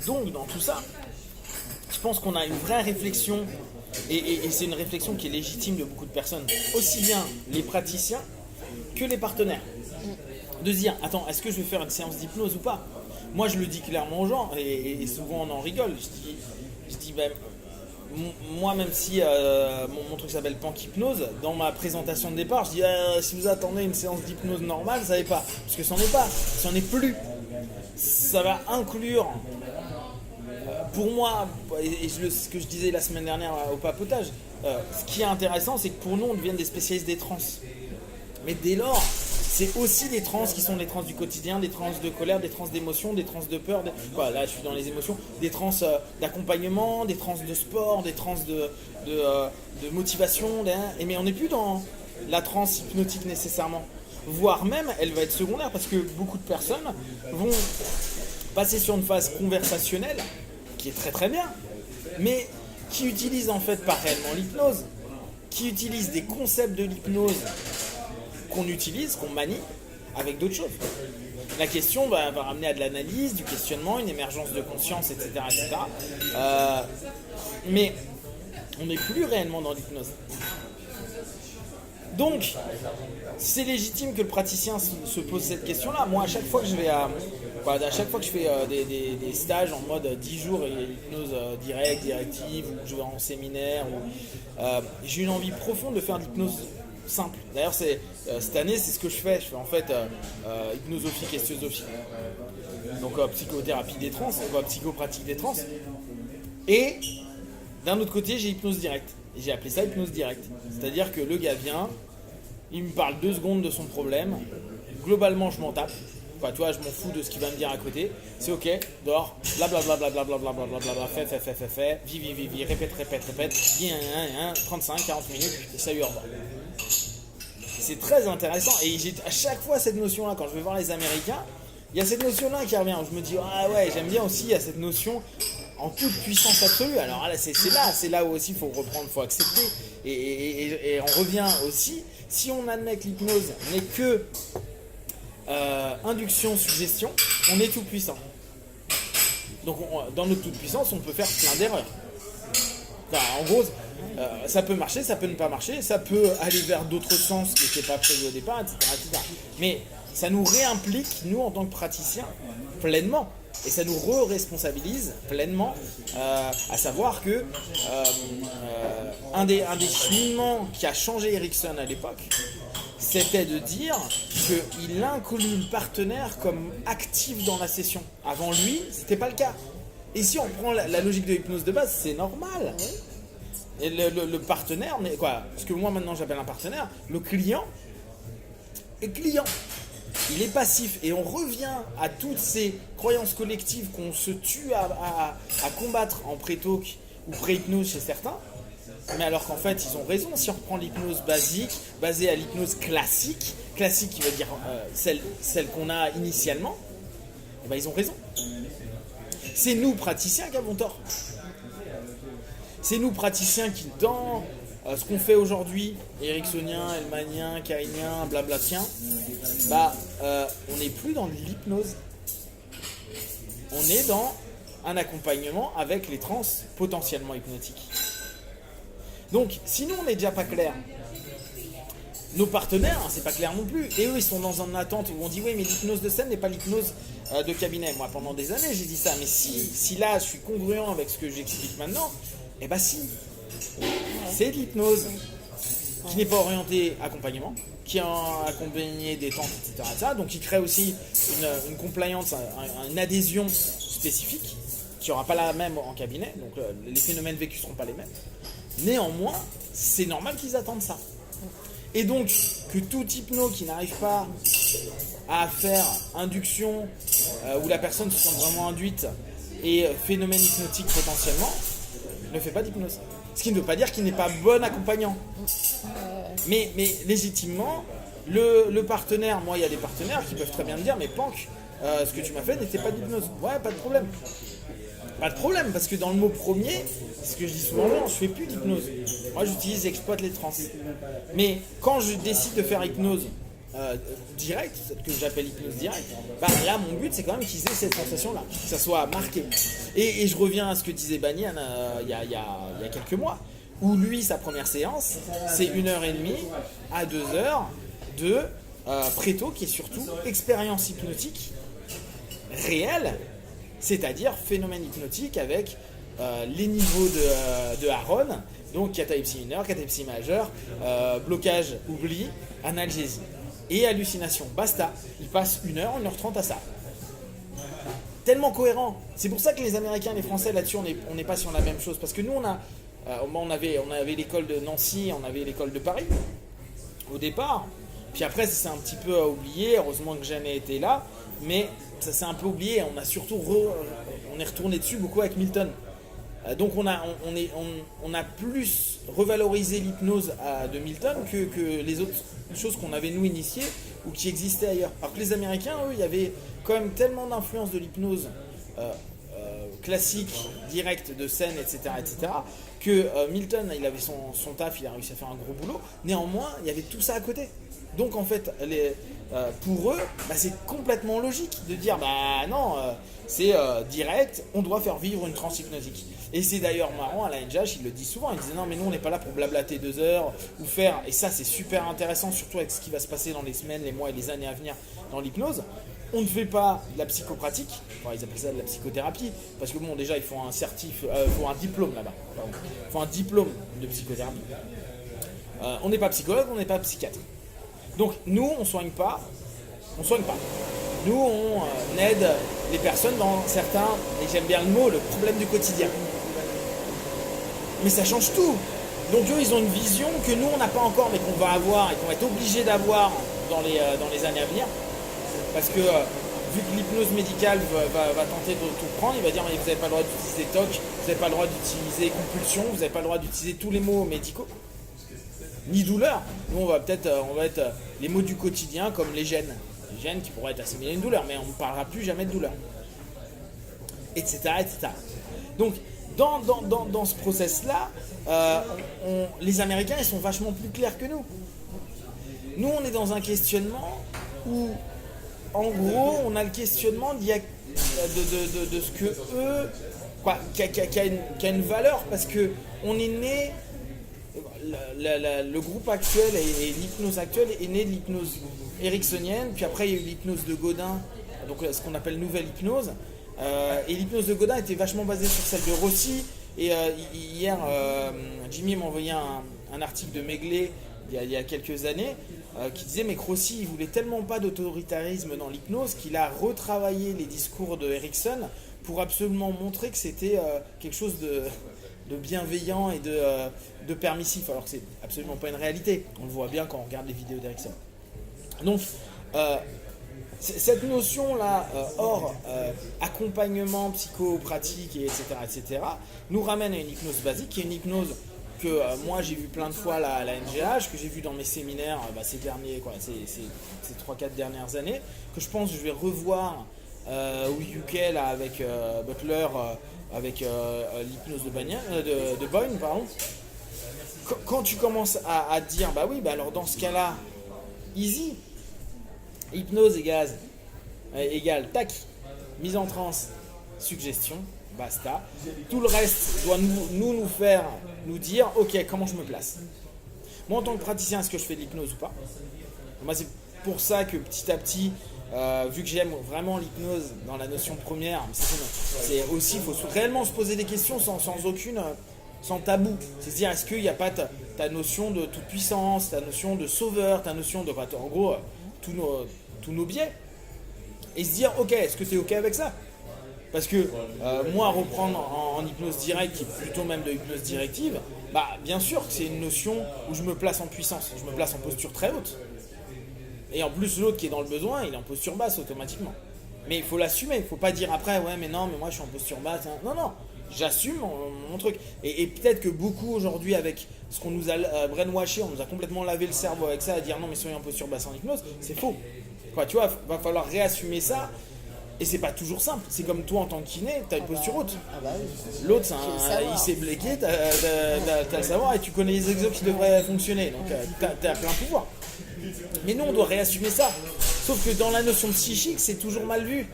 Donc, dans tout ça, je pense qu'on a une vraie réflexion, et c'est une réflexion qui est légitime de beaucoup de personnes, aussi bien les praticiens que les partenaires. De se dire, attends, est-ce que je vais faire une séance d'hypnose ou pas? Moi, je le dis clairement aux gens, et souvent on en rigole. Je dis ben, moi, même si mon truc s'appelle Pank Hypnose, dans ma présentation de départ, je dis si vous attendez une séance d'hypnose normale, ça n'est pas. Parce que c'en est pas, c'en est plus. Ça va inclure, pour moi, et ce que je disais la semaine dernière au papotage, ce qui est intéressant, c'est que pour nous, on devient des spécialistes des trans. Mais dès lors, c'est aussi des trans qui sont des trans du quotidien, des trans de colère, des trans d'émotion, des trans de peur. Là, je suis dans les émotions. Des trans d'accompagnement, des trans de sport, des trans de motivation. Mais on n'est plus dans la trans hypnotique nécessairement. Voire même, elle va être secondaire parce que beaucoup de personnes vont passer sur une phase conversationnelle qui est très très bien, mais qui utilise en fait pas réellement l'hypnose, qui utilise des concepts de l'hypnose qu'on utilise, qu'on manie, avec d'autres choses. La question va ramener à de l'analyse, du questionnement, une émergence de conscience, etc. etc. Mais on n'est plus réellement dans l'hypnose. Donc, c'est légitime que le praticien se pose cette question-là. Moi, à chaque fois que je vais fais des stages en mode 10 jours et hypnose directive, ou je vais en séminaire, j'ai une envie profonde de faire de l'hypnose simple. D'ailleurs, cette année, c'est ce que je fais. Je fais en fait hypnosophie, questionsophie. Donc psychothérapie des trans, psychopratique des trans. Et d'un autre côté, j'ai hypnose directe. Et j'ai appelé ça hypnose directe. C'est-à-dire que le gars vient, il me parle 2 secondes de son problème. Globalement, je m'en tape. Enfin, tu vois, je m'en fous de ce qu'il va me dire à côté. C'est ok, dors, blablabla, fais, vis, répète, 35, 40 minutes, et ça lui revoir. C'est très intéressant. Et j'ai à chaque fois cette notion-là, quand je vais voir les Américains, il y a cette notion-là qui revient. Où je me dis, ah ouais, j'aime bien aussi, il y a cette notion en toute puissance absolue. Alors là, c'est là où aussi il faut reprendre, il faut accepter. Et on revient aussi, si on admet que l'hypnose n'est que induction, suggestion, on est tout puissant. Donc dans notre toute puissance, on peut faire plein d'erreurs. Enfin, en gros, ça peut marcher, ça peut ne pas marcher, ça peut aller vers d'autres sens qui n'étaient pas prévus au départ, etc., etc. Mais ça nous réimplique, nous en tant que praticiens, pleinement. Et ça nous re-responsabilise pleinement, à savoir que un des cheminements qui a changé Erickson à l'époque, c'était de dire qu'il inclut le partenaire comme actif dans la session. Avant lui, c'était pas le cas. Et si on prend la logique de l'hypnose de base, c'est normal. Et le partenaire, mais quoi, ce que moi maintenant j'appelle un partenaire, le client est client. Il est passif. Et on revient à toutes ces croyances collectives qu'on se tue à combattre en pré-talk ou pré-hypnose chez certains. Mais alors qu'en fait, ils ont raison. Si on reprend l'hypnose basique, basée à l'hypnose classique qui veut dire celle qu'on a initialement, eh ben, ils ont raison. C'est nous, praticiens, qui avons tort. C'est nous, praticiens, qui, dans ce qu'on fait aujourd'hui, ericksonien, hellmanien, kainien, blablatien, on n'est plus dans l'hypnose. On est dans un accompagnement avec les trans potentiellement hypnotiques. Donc, si nous, on n'est déjà pas clair, nos partenaires, c'est pas clair non plus. Et eux, ils sont dans une attente où on dit oui, mais l'hypnose de scène n'est pas l'hypnose de cabinet. Moi, pendant des années, j'ai dit ça. Mais si là, je suis congruent avec ce que j'explique maintenant, eh ben si. C'est de l'hypnose qui n'est pas orientée accompagnement, qui a accompagné des tentes, etc., etc. Donc, qui crée aussi une compliance, une adhésion spécifique qui n'aura pas la même en cabinet. Donc, les phénomènes vécus ne seront pas les mêmes. Néanmoins, c'est normal qu'ils attendent ça. Et donc, que tout hypno qui n'arrive pas à faire induction, où la personne se sent vraiment induite, et phénomène hypnotique potentiellement, ne fait pas d'hypnose. Ce qui ne veut pas dire qu'il n'est pas bon accompagnant. Mais légitimement, le partenaire, moi il y a des partenaires qui peuvent très bien me dire, mais Pank, ce que tu m'as fait n'était pas d'hypnose. Ouais, pas de problème. Pas de problème, parce que dans le mot premier, c'est ce que je dis souvent, je fais plus d'hypnose. Moi j'utilise exploite les trans. Mais quand je décide de faire hypnose directe, celle que j'appelle hypnose directe, bah, là mon but c'est quand même qu'ils aient cette sensation-là, que ça soit marqué. Et je reviens à ce que disait Banyan il y a quelques mois, où lui, sa première séance, c'est 1h30 à 2 heures de préto qui est surtout expérience hypnotique réelle, c'est-à-dire phénomène hypnotique avec les niveaux de Aaron, donc catalepsie mineure, catalepsie majeure, blocage, oubli, analgésie et hallucination. Basta, il passe 1h, 1h30 à ça. Tellement cohérent. C'est pour ça que les Américains et les Français là-dessus, on n'est pas sur la même chose. Parce que nous, on avait l'école de Nancy, on avait l'école de Paris au départ. Puis après, ça s'est un petit peu oublié. Heureusement que jamais été là. Mais ça s'est un peu oublié. On a surtout on est retourné dessus beaucoup avec Milton. Donc on a plus revalorisé l'hypnose de Milton que les autres choses qu'on avait nous initiées ou qui existaient ailleurs. Alors que les Américains, eux, il y avait quand même tellement d'influence de l'hypnose classique, directe, de scène, etc., que Milton, il avait son taf, il a réussi à faire un gros boulot. Néanmoins, il y avait tout ça à côté. Donc en fait, pour eux, bah, c'est complètement logique de dire bah non, c'est direct, on doit faire vivre une transe hypnotique. Et c'est d'ailleurs marrant, à la NGH, ils le disent souvent, ils disent non mais nous on n'est pas là pour blablater 2 heures ou faire, et ça c'est super intéressant, surtout avec ce qui va se passer dans les semaines, les mois et les années à venir dans l'hypnose. On ne fait pas de la psychopratique, enfin, ils appellent ça de la psychothérapie, parce que bon déjà il faut un diplôme là-bas, il faut un diplôme de psychothérapie. On n'est pas psychologue, on n'est pas psychiatre. Donc nous on soigne pas. Nous on aide les personnes dans certains, et j'aime bien le mot, le problème du quotidien. Mais ça change tout. Donc eux ils ont une vision que nous on n'a pas encore mais qu'on va avoir et qu'on va être obligé d'avoir dans les années à venir. Parce que vu que l'hypnose médicale va tenter de tout prendre, il va dire mais vous n'avez pas le droit d'utiliser TOC, vous n'avez pas le droit d'utiliser compulsion, vous n'avez pas le droit d'utiliser tous les mots médicaux, ni douleur. Nous on va être les mots du quotidien comme les gènes. Les gènes qui pourraient être assimilés à une douleur, mais on ne parlera plus jamais de douleur. Etc. Donc dans ce process-là, les Américains ils sont vachement plus clairs que nous. Nous on est dans un questionnement où en gros, on a le questionnement de ce que eux, qui a une valeur, parce que on est né, le groupe actuel et l'hypnose actuelle est né de l'hypnose ericksonienne, puis après il y a eu l'hypnose de Godin, donc ce qu'on appelle nouvelle hypnose, et l'hypnose de Godin était vachement basée sur celle de Rossi, et hier Jimmy m'a envoyé un article de Megley il y a quelques années, qui disait mais Rossi il voulait tellement pas d'autoritarisme dans l'hypnose qu'il a retravaillé les discours de Erickson pour absolument montrer que c'était quelque chose de bienveillant et de permissif, alors que c'est absolument pas une réalité. On le voit bien quand on regarde les vidéos d'Erickson. Donc cette notion là hors accompagnement psychopratique et etc., nous ramène à une hypnose basique qui est une hypnose que moi j'ai vu plein de fois à la NGH, que j'ai vu dans mes séminaires ces 3-4 dernières années, que je pense que je vais revoir au UK là, avec Butler, avec l'hypnose de Boyne, pardon. Quand tu commences à te dire bah oui, bah alors dans ce cas-là, easy, hypnose égale tac, mise en transe, suggestion. Basta. Tout le reste doit nous faire nous dire ok, comment je me place. Moi en tant que praticien, est-ce que je fais de l'hypnose ou pas? Moi c'est pour ça que petit à petit, vu que j'aime vraiment l'hypnose dans la notion première, c'est aussi, il faut réellement se poser des questions sans tabou. C'est-à-dire est-ce qu'il n'y a pas ta notion de toute puissance, ta notion de sauveur, ta notion de en gros tous nos biais, et se dire ok, est-ce que tu es ok avec ça? Parce que moi, reprendre en hypnose directe, qui est plutôt même de hypnose directive, bah bien sûr que c'est une notion où je me place en puissance, je me place en posture très haute. Et en plus, l'autre qui est dans le besoin, il est en posture basse automatiquement. Mais il faut l'assumer, il ne faut pas dire après, ouais mais non, mais moi je suis en posture basse. Non, j'assume mon truc. Et peut-être que beaucoup aujourd'hui, avec ce qu'on nous a brainwashé, on nous a complètement lavé le cerveau avec ça, à dire non mais soyez en posture basse en hypnose, c'est faux. Tu vois, va falloir réassumer ça. Et c'est pas toujours simple, c'est comme toi en tant que kiné, t'as une posture haute. L'autre, il s'est bléqué, t'as le savoir et tu connais les exos qui devraient fonctionner, donc t'as plein pouvoir. Mais nous, on doit réassumer ça. Sauf que dans la notion psychique, c'est toujours mal vu.